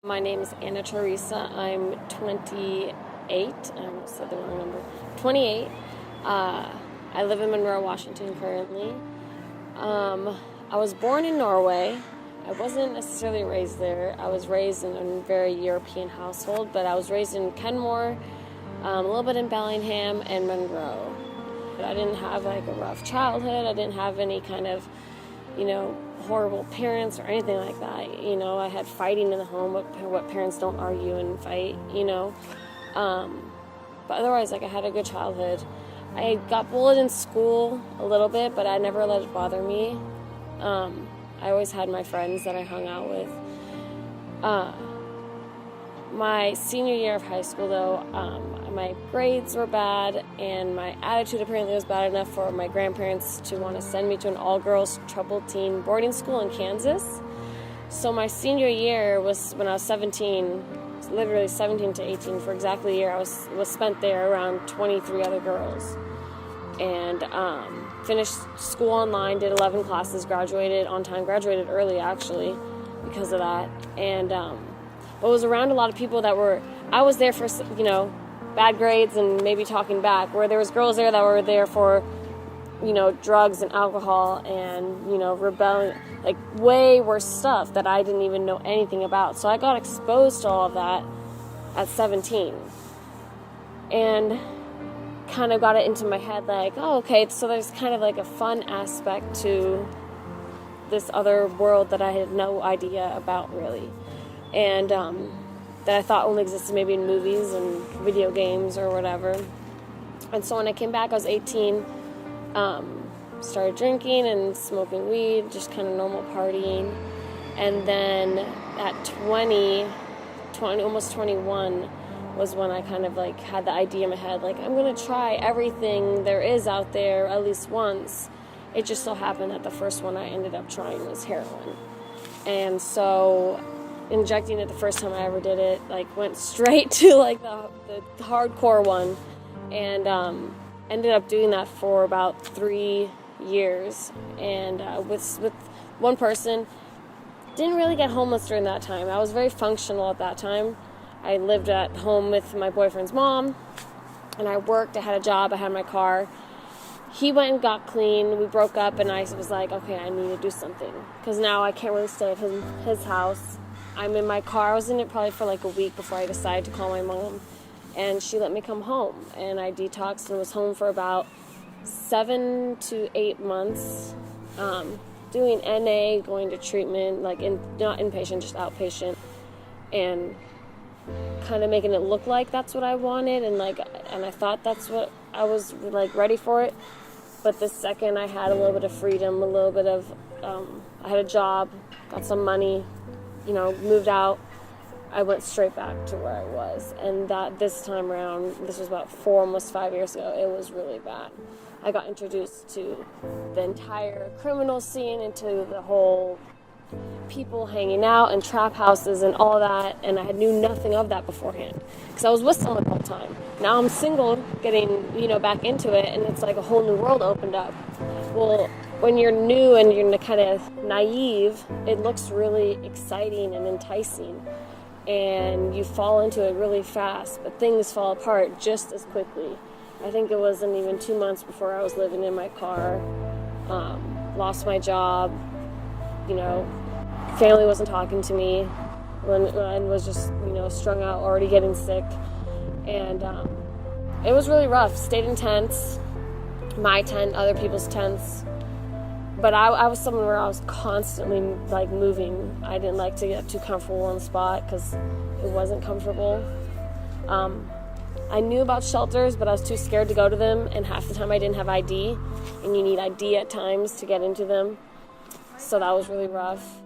My name is Anna Teresa. I'm 28. I almost said the wrong number. 28. I live in Monroe, Washington currently. I was born in Norway. I wasn't necessarily raised there. I was raised in a very European household, but I was raised in Kenmore, a little bit in Bellingham, and Monroe. But I didn't have like a rough childhood. I didn't have any kind of, horrible parents or anything like that. I had fighting in the home, what parents don't argue and fight, But otherwise, I had a good childhood. I got bullied in school a little bit, but I never let it bother me. I always had my friends that I hung out with. My senior year of high school, though, my grades were bad, and my attitude apparently was bad enough for my grandparents to want to send me to an all-girls troubled teen boarding school in Kansas. So my senior year was when I was 17, literally 17 to 18, for exactly a year. I was spent there around 23 other girls. And finished school online, did 11 classes, graduated on time, graduated early actually because of that. And but was around a lot of people I was there for, bad grades and maybe talking back, where there was girls there that were there for, drugs and alcohol and, rebellion, like way worse stuff that I didn't even know anything about. So I got exposed to all of that at 17 and kind of got it into my head like, oh, okay, so there's kind of like a fun aspect to this other world that I had no idea about really. And that I thought only existed maybe in movies and video games or whatever. And so when I came back, I was 18, started drinking and smoking weed, just kind of normal partying. And then at 20, almost 21, was when I kind of had the idea in my head, I'm going to try everything there is out there at least once. It just so happened that the first one I ended up trying was heroin. And so injecting it the first time I ever did it, went straight to the hardcore one, and ended up doing that for about 3 years, and with one person. Didn't really get homeless during that time. I was very functional at that time. I lived at home with my boyfriend's mom, and I worked, I had a job, I had my car. He went and got clean, we broke up, and I was like, okay, I need to do something, because now I can't really stay at his house. I'm in my car. I was in it probably for a week before I decided to call my mom, and she let me come home, and I detoxed and was home for about 7 to 8 months, doing NA, going to treatment, not inpatient, just outpatient, and kind of making it look like that's what I wanted, and I thought that's what I was ready for it. But the second I had a little bit of freedom, a little bit of I had a job, got some money, moved out, I went straight back to where I was. And that this time around, this was about 4, almost 5 years ago, it was really bad. I got introduced to the entire criminal scene, into the whole people hanging out and trap houses and all that, and I knew nothing of that beforehand because I was with someone the whole time. Now I'm single, getting back into it, and it's a whole new world opened up. Well, when you're new and you're kind of naive, it looks really exciting and enticing, and you fall into it really fast, but things fall apart just as quickly. I think it wasn't even 2 months before I was living in my car, lost my job, family wasn't talking to me, and was just, strung out, already getting sick, and it was really rough. Stayed in tents, my tent, other people's tents, but I was someone where I was constantly moving. I didn't like to get too comfortable on the spot because it wasn't comfortable. I knew about shelters, but I was too scared to go to them, and half the time I didn't have ID, and you need ID at times to get into them, so that was really rough.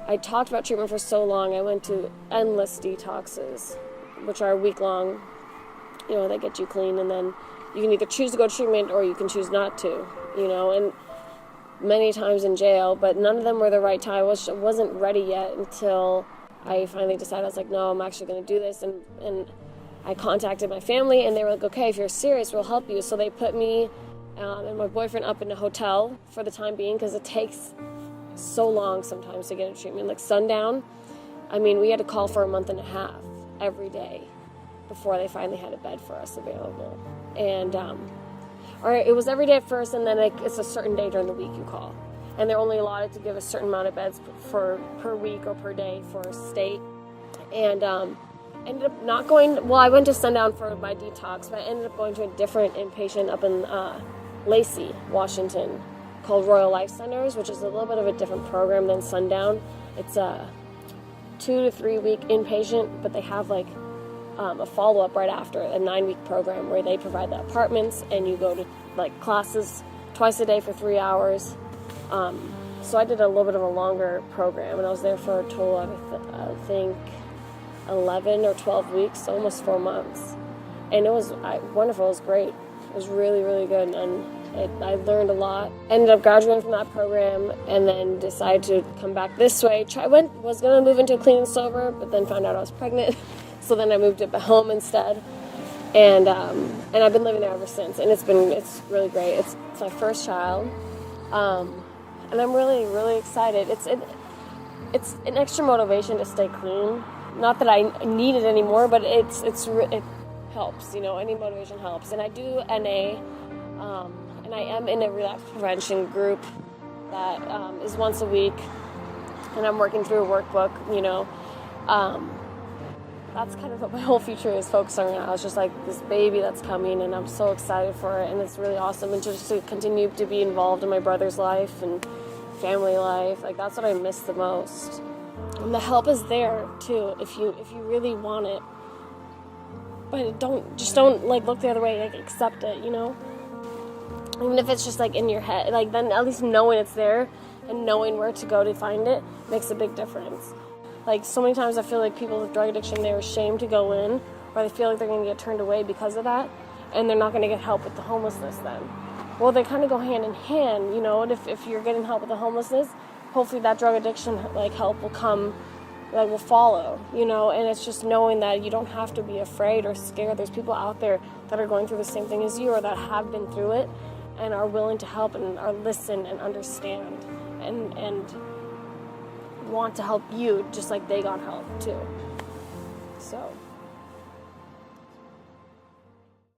I talked about treatment for so long. I went to endless detoxes, which are week-long. They get you clean, and then you can either choose to go to treatment or you can choose not to, and many times in jail, but none of them were the right time. I wasn't ready yet until I finally decided. I was like, no, I'm actually going to do this, and I contacted my family, and they were like, okay, if you're serious, we'll help you. So they put me and my boyfriend up in a hotel for the time being, because it takes so long sometimes to get a treatment. Sundown, I mean, we had to call for a month and a half every day before they finally had a bed for us available. And or it was every day at first, and then it's a certain day during the week you call. And they're only allotted to give a certain amount of beds per week or per day for a state. And ended up not going, well, I went to Sundown for my detox, but I ended up going to a different inpatient up in Lacey, Washington, called Royal Life Centers, which is a little bit of a different program than Sundown. It's a 2 to 3 week inpatient, but they have like a follow-up right after, a 9-week program where they provide the apartments and you go to like classes twice a day for 3 hours. So I did a little bit of a longer program, and I was there for a total of, I think, 11 or 12 weeks, so almost 4 months. And it was wonderful. It was great. It was really, really good, and I learned a lot. Ended up graduating from that program, and then decided to come back this way. Was going to move into clean and sober, but then found out I was pregnant. So then I moved to home instead, and I've been living there ever since. And it's really great. It's my first child, and I'm really, really excited. It's an extra motivation to stay clean. Not that I need it anymore, but it helps. You know, any motivation helps. And I do NA, and I am in a relapse prevention group that is once a week, and I'm working through a workbook. You know. That's kind of what my whole future is focused on right now. It's just like this baby that's coming, and I'm so excited for it, and it's really awesome. And just to continue to be involved in my brother's life and family life, like that's what I miss the most. And the help is there too if you really want it. But don't like look the other way, like accept it, you know? Even if it's just like in your head, like then at least knowing it's there and knowing where to go to find it makes a big difference. Like, so many times I feel like people with drug addiction, they're ashamed to go in, or they feel like they're going to get turned away because of that, and they're not going to get help with the homelessness then. Well, they kind of go hand in hand, you know, and if you're getting help with the homelessness, hopefully that drug addiction, like, help will come, like, will follow, you know, and it's just knowing that you don't have to be afraid or scared. There's people out there that are going through the same thing as you, or that have been through it, and are willing to help, and are listen and understand, and want to help you just like they got help too. So